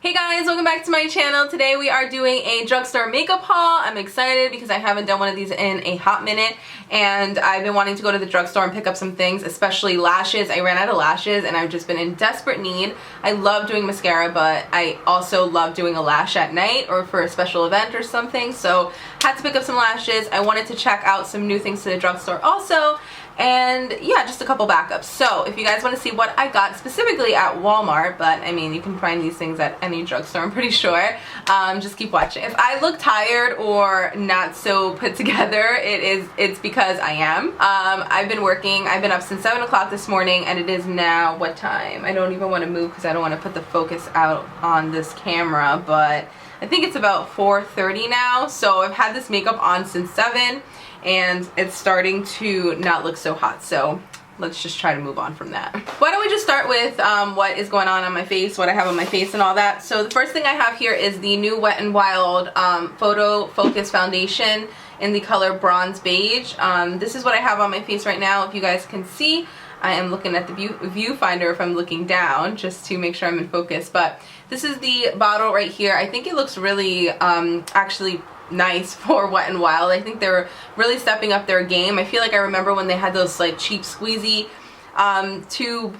Hey guys, welcome back to my channel. Today we are doing a drugstore makeup haul. I'm excited because I haven't done one of these in a hot minute and I've been wanting to go to the drugstore and pick up some things, especially lashes. I ran out of lashes and I've just been in desperate need. I love doing mascara, but I also love doing a lash at night or for a special event or something, so had to pick up some lashes. I wanted to check out some new things to the drugstore also. And yeah, just a couple backups. So if you guys want to see what I got specifically at Walmart, but I mean you can find these things at any drugstore I'm pretty sure, just keep watching. If I look tired or not so put together, it's because I am. I've been working. I've been up since 7 o'clock this morning and it is now what time? I don't even want to move because I don't want to put the focus out on this camera, but I think it's about 4:30 now. So I've had this makeup on since 7 and it's starting to not look so hot, so let's just try to move on from that. Why don't we just start with what is going on my face, what I have on my face and all that. So the first thing I have here is the new Wet n Wild Photo Focus Foundation in the color Bronze Beige. This is what I have on my face right now. If you guys can see, I am looking at the viewfinder if I'm looking down just to make sure I'm in focus, but this is the bottle right here. I think it looks really actually nice for Wet n Wild. I think they're really stepping up their game. I feel like I remember when they had those like cheap squeezy tube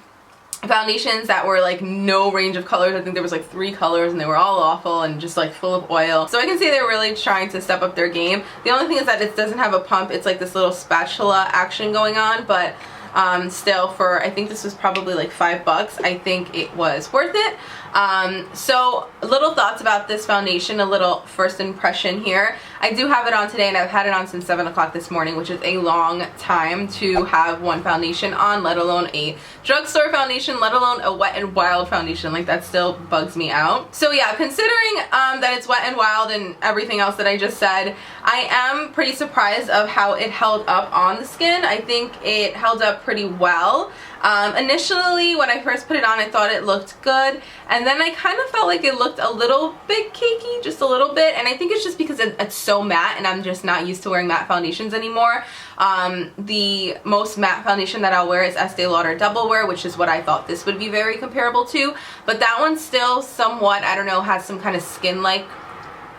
foundations that were like no range of colors. I think there was like 3 colors and they were all awful and just like full of oil. So I can see they're really trying to step up their game. The only thing is that it doesn't have a pump. It's like this little spatula action going on, but still, for I think this was probably like $5. I think it was worth it. So little thoughts about this foundation, a little first impression here. I do have it on today and I've had it on since 7 o'clock this morning, which is a long time to have one foundation on, let alone a drugstore foundation, let alone a Wet n Wild foundation. Like, that still bugs me out. So yeah, considering that it's Wet n Wild and everything else that I just said, I am pretty surprised of how it held up on the skin. I think it held up pretty well. Initially, when I first put it on, I thought it looked good, and then I kind of felt like it looked a little bit cakey, just a little bit, and I think it's just because it's so matte and I'm just not used to wearing matte foundations anymore. The most matte foundation that I'll wear is Estee Lauder Double Wear, which is what I thought this would be very comparable to, but that one still somewhat, I don't know, has some kind of skin-like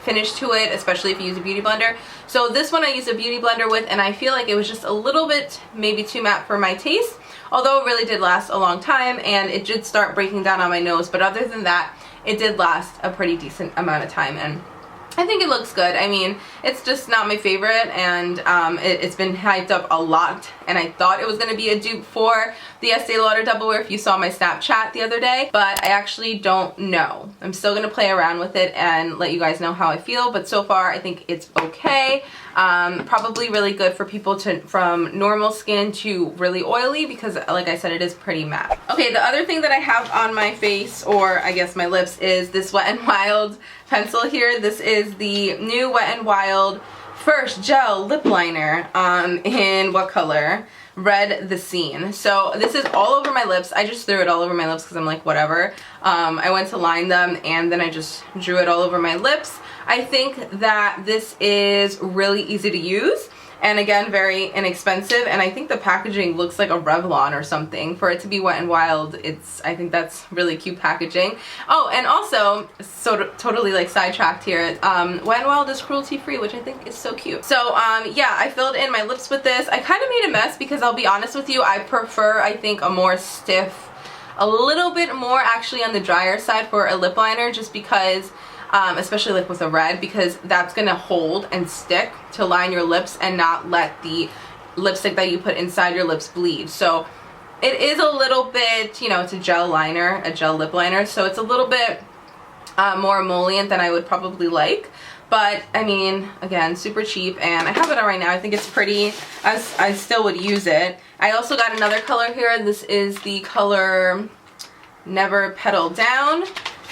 finish to it, especially if you use a beauty blender. So this one I used a beauty blender with, and I feel like it was just a little bit maybe too matte for my taste, although it really did last a long time and it did start breaking down on my nose, but other than that, it did last a pretty decent amount of time and I think it looks good. I mean, it's just not my favorite, and it's been hyped up a lot, and I thought it was going to be a dupe for the Estee Lauder Double Wear if you saw my Snapchat the other day, but I actually don't know. I'm still going to play around with it and let you guys know how I feel, but so far I think it's okay. Probably really good for people from normal skin to really oily because, like I said, it is pretty matte. Okay, the other thing that I have on my face, or I guess my lips, is this Wet n Wild pencil here. This is the new Wet n Wild First Gel Lip Liner in what color? Red the Scene. So this is all over my lips. I just threw it all over my lips because I'm like, whatever. I went to line them and then I just drew it all over my lips. I think that this is really easy to use and again very inexpensive, and I think the packaging looks like a Revlon or something. For it to be Wet n Wild, I think that's really cute packaging. Oh, and also, so totally like sidetracked here, Wet n Wild is cruelty free, which I think is so cute. So yeah, I filled in my lips with this. I kind of made a mess because I'll be honest with you, I prefer, I think, a more stiff, a little bit more actually on the drier side for a lip liner, just because especially like with a red, because that's gonna hold and stick to line your lips and not let the lipstick that you put inside your lips bleed. So it is a little bit, you know, it's a gel liner, a gel lip liner, so it's a little bit more emollient than I would probably like. But I mean, again, super cheap, and I have it on right now. I think it's pretty. I still would use it. I also got another color here. This is the color Never Petal Down,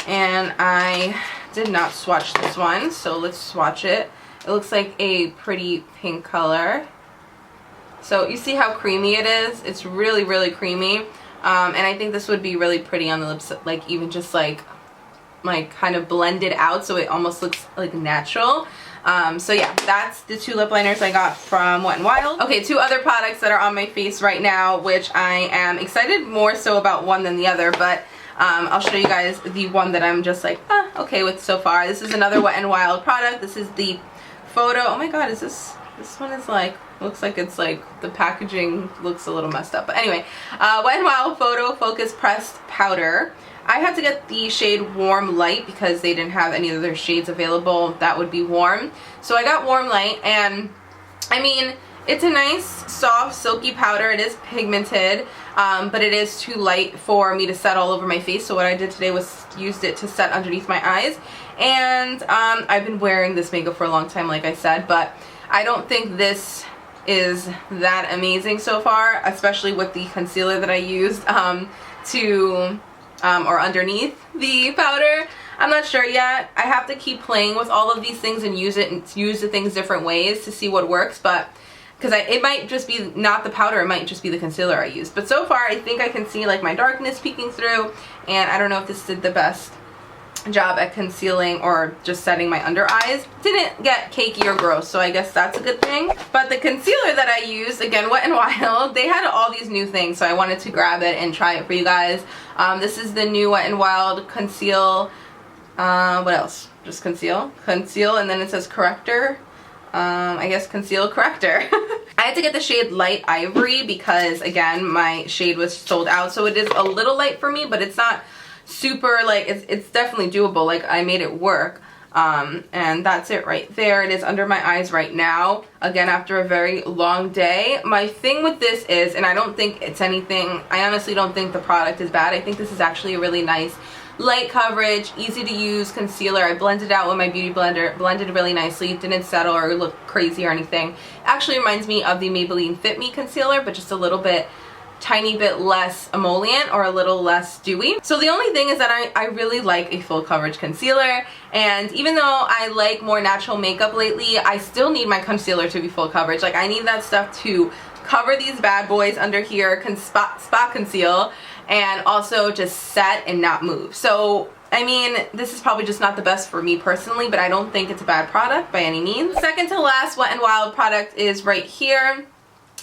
and I did not swatch this one, so let's swatch it. It looks like a pretty pink color. So you see how creamy it is? It's really, really creamy. And I think this would be really pretty on the lips, like even just like kind of blended out so it almost looks like natural. So yeah, that's the 2 lip liners I got from Wet n Wild. Okay, 2 other products that are on my face right now, which I am excited more so about one than the other, but I'll show you guys the one that I'm just like, okay with so far. This is another Wet n Wild product. This is the photo. Oh my god, is this one is like, looks like it's like, the packaging looks a little messed up. But anyway, Wet n Wild Photo Focus Pressed Powder. I had to get the shade Warm Light because they didn't have any other shades available that would be warm. So I got Warm Light, and I mean, it's a nice, soft, silky powder. It is pigmented, but it is too light for me to set all over my face. So what I did today was used it to set underneath my eyes. And I've been wearing this makeup for a long time, like I said, but I don't think this is that amazing so far, especially with the concealer that I used or underneath the powder. I'm not sure yet. I have to keep playing with all of these things and use the things different ways to see what works, but because it might just be not the powder, it might just be the concealer I used. But so far I think I can see like my darkness peeking through, and I don't know if this did the best job at concealing or just setting my under eyes. Didn't get cakey or gross, so I guess that's a good thing. But the concealer that I used, again, Wet n Wild, they had all these new things, so I wanted to grab it and try it for you guys. This is the new Wet n Wild Conceal, what else? Just Conceal, and then it says Corrector. I guess Conceal Corrector. I had to get the shade Light Ivory because, again, my shade was sold out, so it is a little light for me, but it's not super, like, it's definitely doable. Like, I made it work. And that's it right there. It is under my eyes right now, again, after a very long day. My thing with this is, and I don't think it's anything, I honestly don't think the product is bad. I think this is actually a really nice light coverage, easy to use concealer. I blended it out with my beauty blender, blended really nicely, didn't settle or look crazy or anything. Actually reminds me of the Maybelline Fit Me concealer, but just a little bit, tiny bit less emollient or a little less dewy. So the only thing is that I really like a full coverage concealer, and even though I like more natural makeup lately, I still need my concealer to be full coverage. Like, I need that stuff to cover these bad boys under here, spot conceal, and also just set and not move. So I mean, this is probably just not the best for me personally, but I don't think it's a bad product by any means. Second to last Wet n Wild product is right here.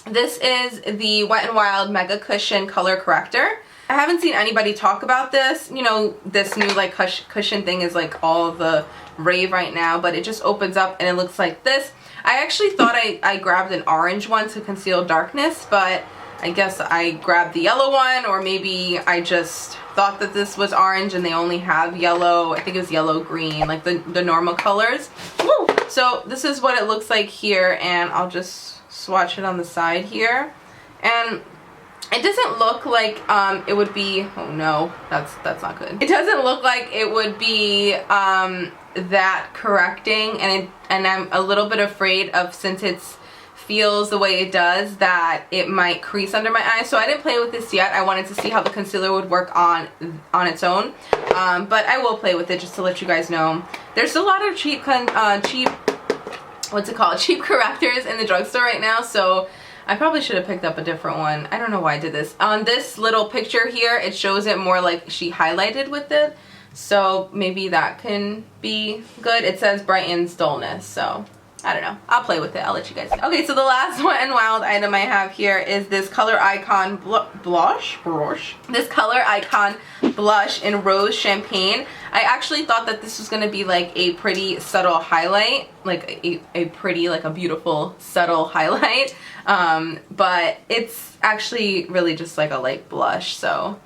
This is the Wet n Wild Mega Cushion Color Corrector. I haven't seen anybody talk about this. You know, this new like cushion thing is like all the rave right now, but it just opens up and it looks like this. I actually thought I grabbed an orange one to conceal darkness, but I guess I grabbed the yellow one, or maybe I just thought that this was orange and they only have yellow. I think it was yellow green, like the normal colors. Woo! So this is what it looks like here, and I'll just swatch it on the side here. And it doesn't look like it would be, oh no, that's not good. It doesn't look like it would be that correcting, and I'm a little bit afraid of, since it's feels the way it does, that it might crease under my eyes. So I didn't play with this yet. I wanted to see how the concealer would work on its own, but I will play with it just to let you guys know. There's a lot of cheap cheap correctors in the drugstore right now, so I probably should have picked up a different one. I don't know why I did this. On this little picture here, it shows it more like she highlighted with it, so maybe that can be good. It says brightens dullness, so I don't know. I'll play with it. I'll let you guys know. Okay, so the last Wet n Wild item I have here is this Color Icon blush. This Color Icon blush in Rose Champagne. I actually thought that this was going to be like a pretty subtle highlight, like a pretty, like a beautiful subtle highlight, but it's actually really just like a light blush, so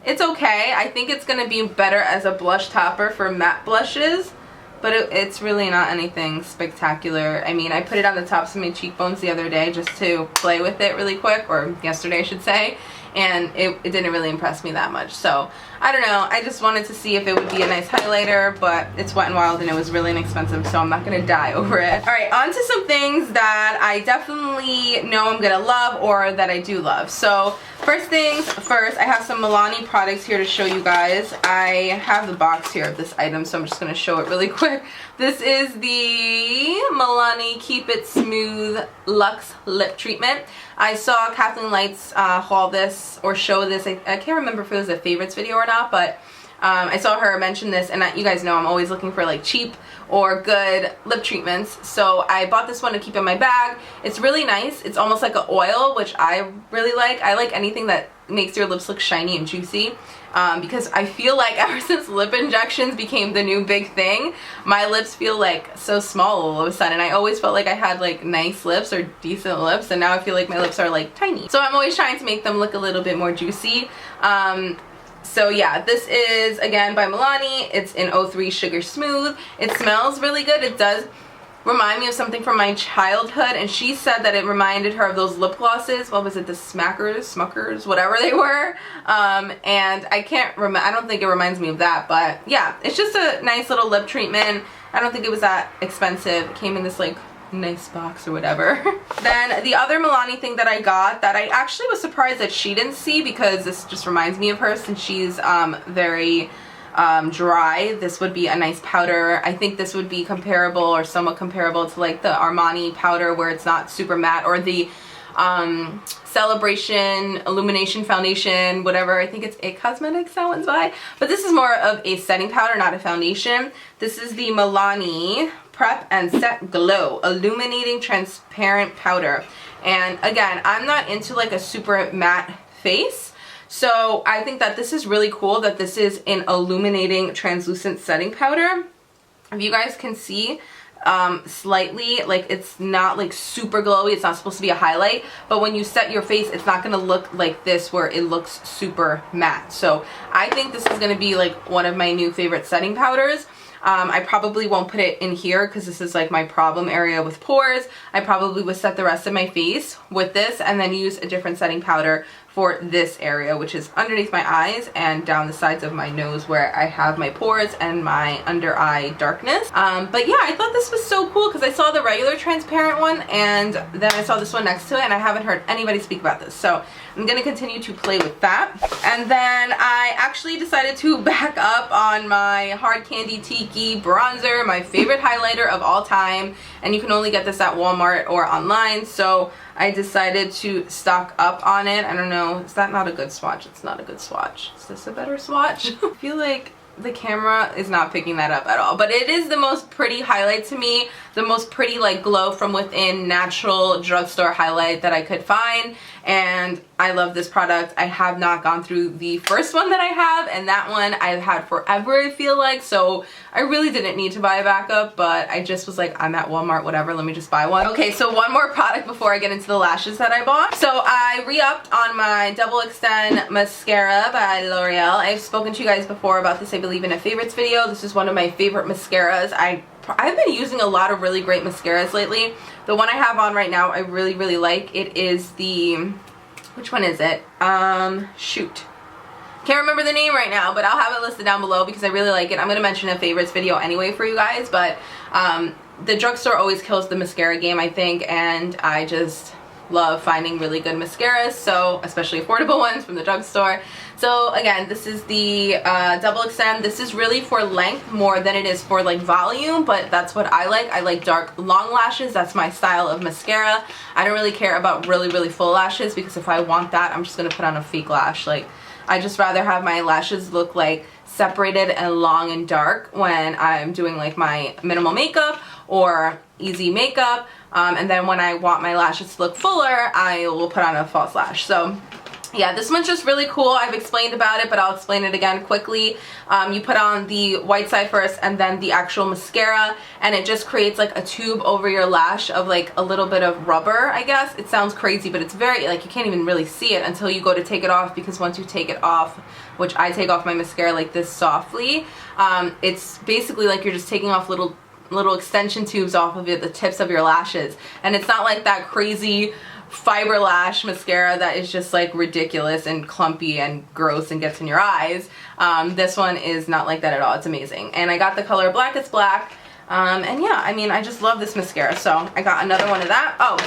it's okay. I think it's going to be better as a blush topper for matte blushes, but it's really not anything spectacular. I mean, I put it on the tops of my cheekbones the other day just to play with it really quick, or yesterday I should say, and it didn't really impress me that much. So I don't know, I just wanted to see if it would be a nice highlighter, but it's Wet n Wild and it was really inexpensive, so I'm not gonna die over it. Alright, on to some things that I definitely know I'm gonna love, or that I do love. So first things first, I have some Milani products here to show you guys. I have the box here of this item, so I'm just gonna show it really quick. This is the Milani Keep It Smooth Luxe Lip Treatment. I saw Kathleen Lights haul this or show this. I can't remember if it was a favorites video or not, but I saw her mention this, and you guys know I'm always looking for like cheap or good lip treatments, so I bought this one to keep in my bag. It's really nice. It's almost like an oil, which I really like. I like anything that makes your lips look shiny and juicy, because I feel like ever since lip injections became the new big thing, my lips feel like so small all of a sudden. I always felt like I had like nice lips or decent lips, and now I feel like my lips are like tiny. So I'm always trying to make them look a little bit more juicy. So yeah, this is again by Milani. It's in 03 Sugar Smooth. It smells really good. It does remind me of something from my childhood, and she said that it reminded her of those lip glosses. What was it, the Smuckers, whatever they were. And I can't remember, I don't think it reminds me of that, but yeah, it's just a nice little lip treatment. I don't think it was that expensive. It came in this like nice box or whatever. Then the other Milani thing that I got that I actually was surprised that she didn't see, because this just reminds me of her since she's very dry. This would be a nice powder. I think this would be comparable or somewhat comparable to like the Armani powder, where it's not super matte, or the Celebration Illumination Foundation, whatever. I think it's It Cosmetics that one's by. But this is more of a setting powder, not a foundation. This is the Milani Prep and Set Glow Illuminating Transparent Powder. And again, I'm not into like a super matte face, so I think that this is really cool that this is an illuminating translucent setting powder. If you guys can see, slightly, like it's not like super glowy, it's not supposed to be a highlight, but when you set your face, it's not going to look like this where it looks super matte. So I think this is going to be like one of my new favorite setting powders. I probably won't put it in here because this is like my problem area with pores. I probably would set the rest of my face with this and then use a different setting powder for this area, which is underneath my eyes and down the sides of my nose where I have my pores and my under eye darkness. But yeah, I thought this was so cool because I saw the regular transparent one and then I saw this one next to it, and I haven't heard anybody speak about this. So I'm going to continue to play with that. And then I actually decided to back up on my Hard Candy Tiki bronzer, my favorite highlighter of all time. And you can only get this at Walmart or online. So I decided to stock up on it. I don't know, is that not a good swatch? It's not a good swatch. Is this a better swatch? I feel like the camera is not picking that up at all, but it is the most pretty highlight to me, the most pretty like glow from within natural drugstore highlight that I could find, and I love this product. I have not gone through the first one that I have, and that one I've had forever, I feel like, so I really didn't need to buy a backup, but I just was like, I'm at Walmart, whatever, let me just buy one. Okay, so one more product before I get into the lashes that I bought. So I re-upped on my Double Extend Mascara by Loreal. I've spoken to you guys before about this, I believe, in a favorites video. This is one of my favorite mascaras. I've been using a lot of really great mascaras lately. The one I have on right now I really, really like. It is the, which one is it? Shoot. Can't remember the name right now, but I'll have it listed down below because I really like it. I'm going to mention a favorites video anyway for you guys, but the drugstore always kills the mascara game, I think, and I just love finding really good mascaras, so especially affordable ones from the drugstore. So again, this is the Double Extend. This is really for length more than it is for like volume, but that's what I like. I like dark long lashes. That's my style of mascara. I don't really care about really, really full lashes because if I want that, I'm just gonna put on a fake lash. Like, I just rather have my lashes look like separated and long and dark when I'm doing like my minimal makeup or easy makeup, and then when I want my lashes to look fuller, I will put on a false lash. So yeah, this one's just really cool. I've explained about it, but I'll explain it again quickly. You put on the white side first and then the actual mascara, and it just creates like a tube over your lash of like a little bit of rubber, I guess. It sounds crazy, but it's very, like, you can't even really see it until you go to take it off, because once you take it off, which I take off my mascara like this softly, it's basically like you're just taking off little extension tubes off of it, the tips of your lashes. And it's not like that crazy fiber lash mascara that is just like ridiculous and clumpy and gross and gets in your eyes. This one is not like that at all. It's amazing. And I got the color Blackest Black. And yeah, I mean, I just love this mascara, so I got another one of that. Oh,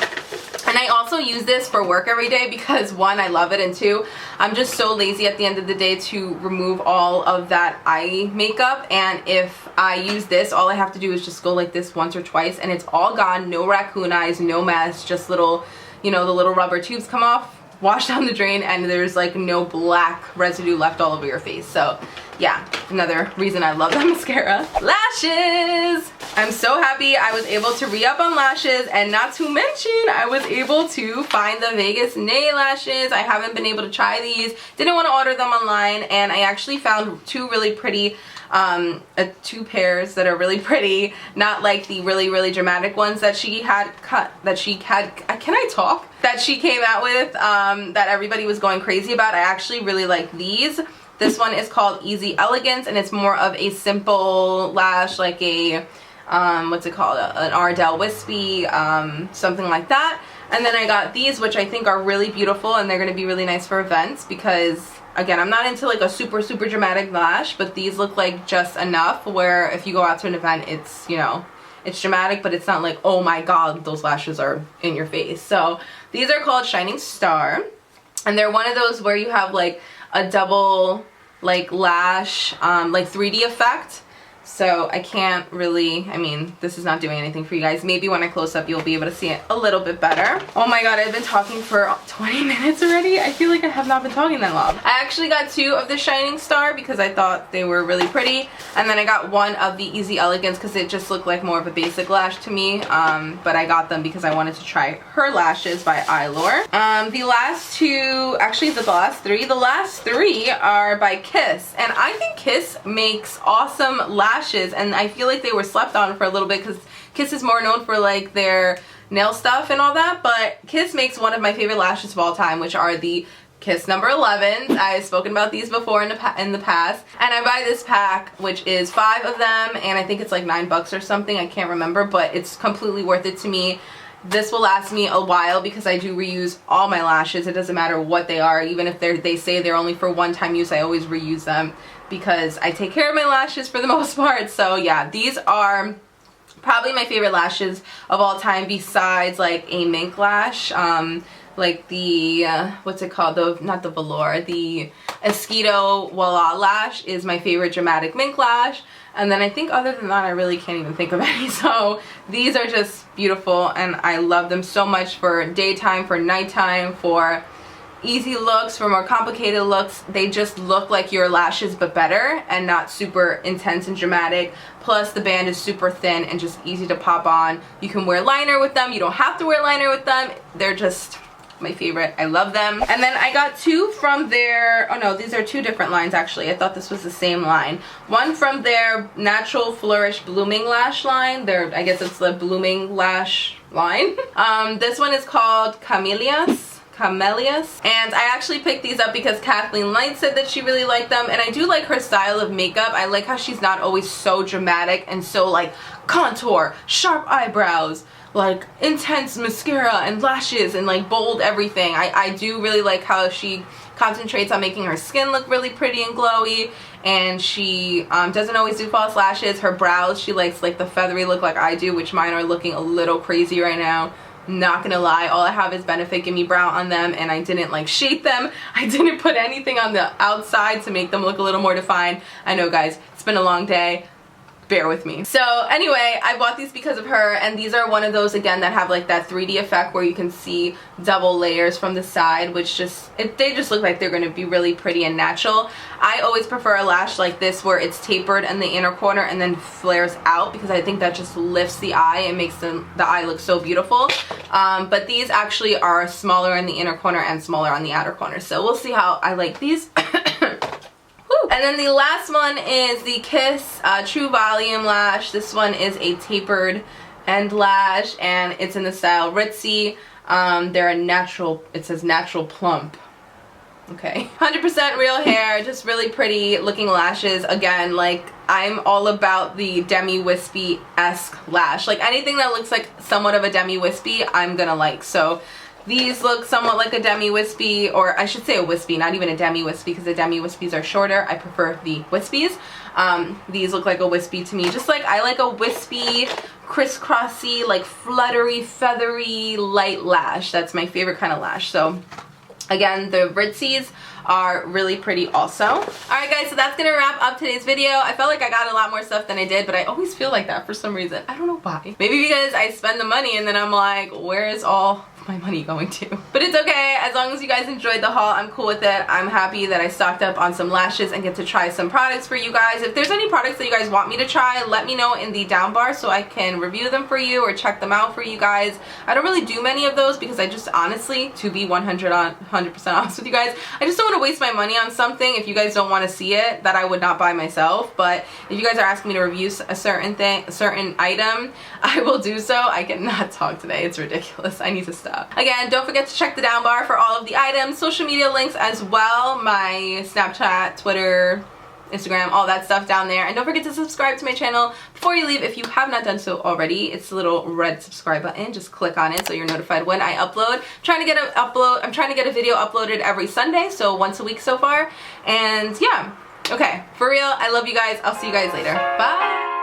and I also use this for work every day because one, I love it, and two, I'm just so lazy at the end of the day to remove all of that eye makeup, and if I use this, all I have to do is just go like this once or twice and it's all gone. No raccoon eyes, no mess, just little, you know, the little rubber tubes come off. wash down the drain and there's like no black residue left all over your face. So yeah, another reason I love that mascara. Lashes! I'm so happy I was able to re-up on lashes, and not to mention I was able to find the Vegas nail lashes. I haven't been able to try these. Didn't want to order them online, and I actually found two really pretty two pairs that are really pretty, not like the really dramatic ones that she had that she came out with that everybody was going crazy about. I actually really like these. This one is called Easy Elegance, and it's more of a simple lash, like a what's it called, an Ardell wispy, something like that. And then I got these, which I think are really beautiful, and they're going to be really nice for events because, again, I'm not into like a super dramatic lash, but these look like just enough where if you go out to an event, it's, you know, it's dramatic, but it's not like, oh my god, those lashes are in your face. So these are called Shining Star, and they're one of those where you have like a double like lash like 3D effect. So I can't really, I mean, this is not doing anything for you guys. Maybe when I close up, you'll be able to see it a little bit better. Oh my god, I've been talking for 20 minutes already. I feel like I have not been talking that long. I actually got two of the Shining Star because I thought they were really pretty. And then I got one of the Easy Elegance because it just looked like more of a basic lash to me. But I got them because I wanted to try her lashes by Eylure. The last two, actually the last three are by Kiss. And I think Kiss makes awesome lashes, and I feel like they were slept on for a little bit because Kiss is more known for like their nail stuff and all that, but Kiss makes one of my favorite lashes of all time, which are the Kiss number 11. I've spoken about these before in the past, and I buy this pack, which is 5 of them, and I think it's like $9 or something, I can't remember, but it's completely worth it to me. This will last me a while because I do reuse all my lashes. It doesn't matter what they are, even if they say they're only for one-time use, I always reuse them because I take care of my lashes for the most part. So yeah, these are probably my favorite lashes of all time besides like a mink lash. Like the, what's it called, not the velour, the Esquito Voila lash is my favorite dramatic mink lash. And then I think other than that, I really can't even think of any. So these are just beautiful, and I love them so much for daytime, for nighttime, for easy looks, for more complicated looks. They just look like your lashes but better and not super intense and dramatic. Plus the band is super thin and just easy to pop on. You can wear liner with them. You don't have to wear liner with them. They're just my favorite. I love them. And then I got two from their, oh no, these are two different lines actually. I thought this was the same line. One from their Natural Flourish Blooming Lash line. I guess it's the Blooming Lash line. This one is called Camellias. And I actually picked these up because Kathleen Light said that she really liked them, and I do like her style of makeup. I like how she's not always so dramatic and so like contour, sharp eyebrows, like intense mascara and lashes and like bold everything. I do really like how she concentrates on making her skin look really pretty and glowy, and she doesn't always do false lashes. Her brows, she likes like the feathery look like I do, which mine are looking a little crazy right now. Not gonna lie, all I have is Benefit Gimme Brow on them, and I didn't like shape them. I didn't put anything on the outside to make them look a little more defined. I know guys, it's been a long day. Bear with me. So anyway, I bought these because of her, and these are one of those again that have like that 3D effect where you can see double layers from the side, which they just look like they're going to be really pretty and natural. I always prefer a lash like this where it's tapered in the inner corner and then flares out, because I think that just lifts the eye and makes the eye look so beautiful. But these actually are smaller in the inner corner and smaller on the outer corner, so we'll see how I like these. And then the last one is the Kiss True Volume Lash. This one is a tapered end lash, and it's in the style Ritzy. They're a natural, it says natural plump. Okay. 100% real hair, just really pretty looking lashes. Again, like, I'm all about the demi-wispy-esque lash. Like, anything that looks like somewhat of a demi-wispy, I'm gonna like. So these look somewhat like a demi-wispy, or I should say a wispy, not even a demi-wispy, because the demi-wispies are shorter. I prefer the wispies. These look like a wispy to me, just like I like a wispy, crisscrossy, like fluttery, feathery, light lash. That's my favorite kind of lash. So again, the Ritzies are really pretty also. Alright guys, so that's gonna wrap up today's video. I felt like I got a lot more stuff than I did, but I always feel like that for some reason. I don't know why. Maybe because I spend the money and then I'm like, where is all my money going to? But it's okay, as long as you guys enjoyed the haul, I'm cool with it. I'm happy that I stocked up on some lashes and get to try some products for you guys. If there's any products that you guys want me to try, let me know in the down bar so I can review them for you or check them out for you guys. I don't really do many of those because I just honestly, to be 100% honest with you guys, I just don't want to waste my money on something if you guys don't want to see it that I would not buy myself. But if you guys are asking me to review a certain item, I will do so. I cannot talk today. It's ridiculous. I need to stop. Again, don't forget to check the down bar for all of the items, social media links as well, my Snapchat, Twitter, Instagram, all that stuff down there. And don't forget to subscribe to my channel before you leave if you have not done so already. It's the little red subscribe button. Just click on it so you're notified when I upload. I'm trying to get a video uploaded every Sunday, so once a week so far. And yeah, okay, for real, I love you guys. I'll see you guys later. Bye.